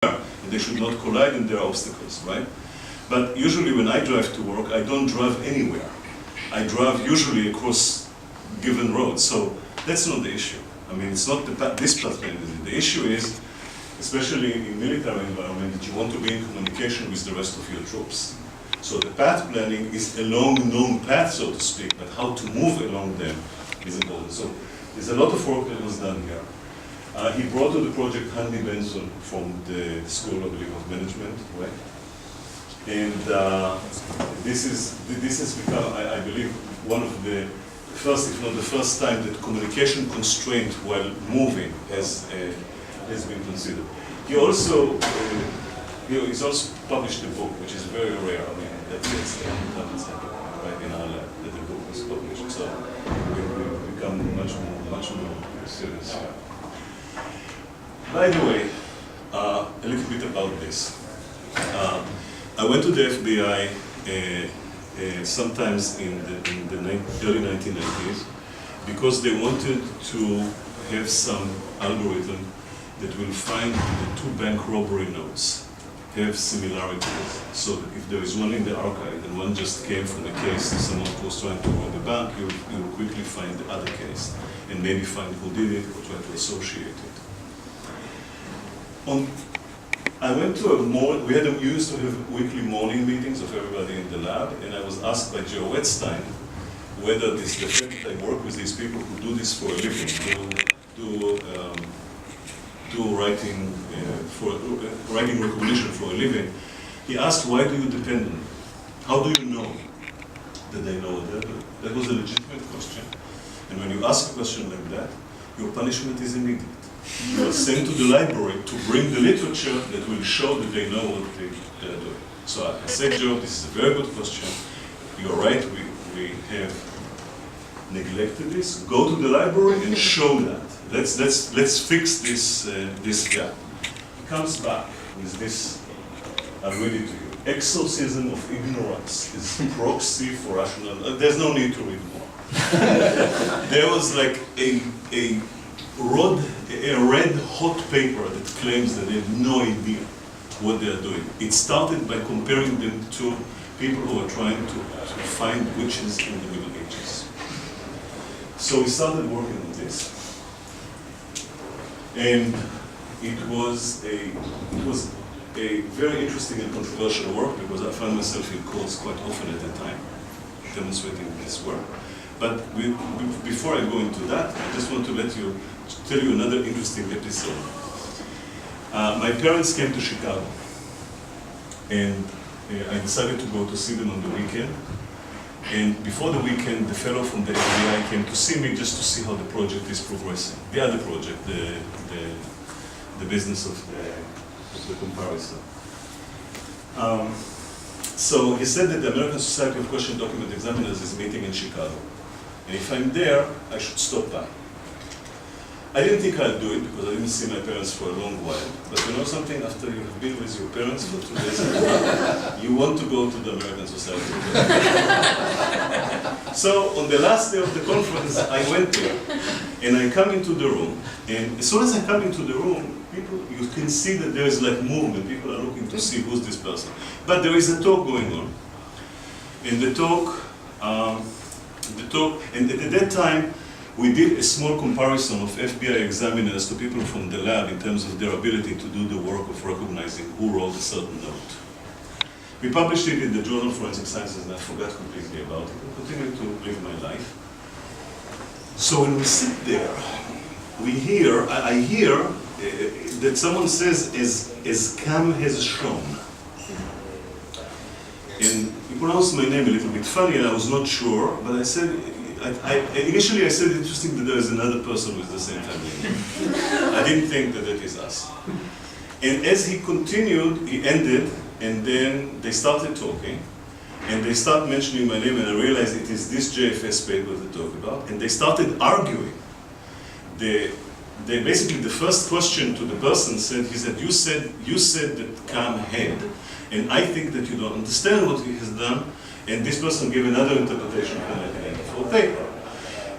They should not collide and there are obstacles, right? But usually when I drive to work, I don't drive anywhere. I drive usually across given roads, so that's not the issue. I mean, it's not this path planning. The issue is, especially in military environment, that you want to be in communication with the rest of your troops. So the path planning is along known paths, so to speak, but how to move along them is important. So there's a lot of work that was done here. He brought to the project Handy Benson from the School, I believe, of Management, right? And this has become, I believe, one of the first, if not the first time, that communication constraint while moving has been considered. He's also published a book, which is very rare. I mean, that's the only time it's happened, right, in our lab, that the book was published. So we've become much more serious. By the way, a little bit about this. I went to the FBI sometimes in the early 1990s because they wanted to have some algorithm that will find the two bank robbery notes have similarities, so that if there is one in the archive and one just came from a case someone who was trying to rob the bank, you will quickly find the other case and maybe find who did it or try to associate it. I went to we used to have weekly morning meetings of everybody in the lab, and I was asked by Joe Wettstein whether the fact that I work with these people who do this for a living, do writing recognition for a living, he asked, why do you depend on them? How do you know that they know what they're doing? That was a legitimate question. And when you ask a question like that, your punishment is immediate. You are sent to the library to bring the literature that will show that they know what they're doing. So I said, Joe, this is a very good question. You're right, we have neglected this. Go to the library and show that. Let's fix this gap. He comes back with this. I'll read it to you. Exorcism of ignorance is proxy for rational. There's no need to read more. There was like a red hot paper that claims that they have no idea what they are doing. It started by comparing them to people who are trying to find witches in the Middle Ages. So we started working on this. And it was a very interesting and controversial work because I found myself in courts quite often at the time, demonstrating this work. But before I go into that, I just want to tell you another interesting episode. My parents came to Chicago, and I decided to go to see them on the weekend. And before the weekend, the fellow from the FBI came to see me just to see how the project is progressing. The other project, the business of the comparison. So he said that the American Society of Question Document Examiners is meeting in Chicago. And if I'm there, I should stop by. I didn't think I'd do it because I didn't see my parents for a long while. But you know something, after you have been with your parents for 2 days, you want to go to the American Society. So on the last day of the conference, I went there. And I come into the room. And as soon as I come into the room, you can see that there is like movement. People are looking to see who's this person. But there is a talk going on. And the talk, and at that time, we did a small comparison of FBI examiners to people from the lab in terms of their ability to do the work of recognizing who wrote a certain note. We published it in the Journal of Forensic Sciences, and I forgot completely about it. I continued to live my life. So when we sit there, I hear that someone says, as Kam has shown. And he pronounced my name a little bit funny, and I was not sure, but I said, initially I said, interesting that there is another person with the same family name. I didn't think that is us. And as he continued, he ended, and then they started talking, and they started mentioning my name, and I realized it is this JFS paper they talk about, and they started arguing. They basically, the first question to the person said, you said that Kam had, and I think that you don't understand what he has done, and this person gave another interpretation of the 1994 paper.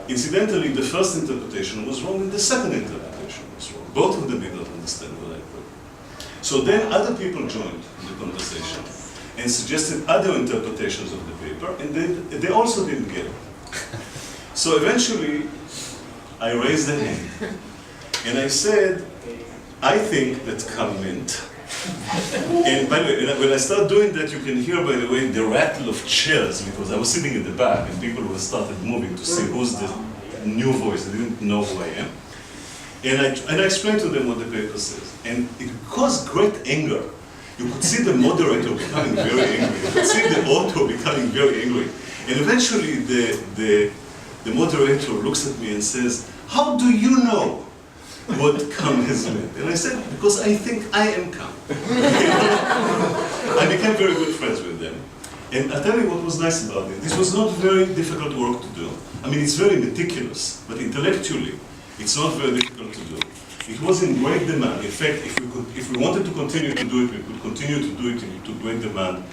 Incidentally, the first interpretation was wrong, and the second interpretation was wrong. Both of them did not understand what I put. So then other people joined the conversation and suggested other interpretations of the paper, and they also didn't get it. So eventually, I raised a hand, and I said, I think that Kam meant. And by the way, when I start doing that, you can hear, by the way, the rattle of chairs, because I was sitting in the back, and people were started moving to see who's the new voice. They didn't know who I am. And I explained to them what the paper says. And it caused great anger. You could see the moderator becoming very angry. You could see the author becoming very angry. And eventually, the moderator looks at me and says, how do you know what Kam has meant? And I said, because I think I am Kam. I became very good friends with them. And I'll tell you what was nice about it. This was not very difficult work to do. I mean, it's very meticulous, but intellectually, it's not very difficult to do. It was in great demand. In fact, if we wanted to continue to do it, we could continue to do it to great demand.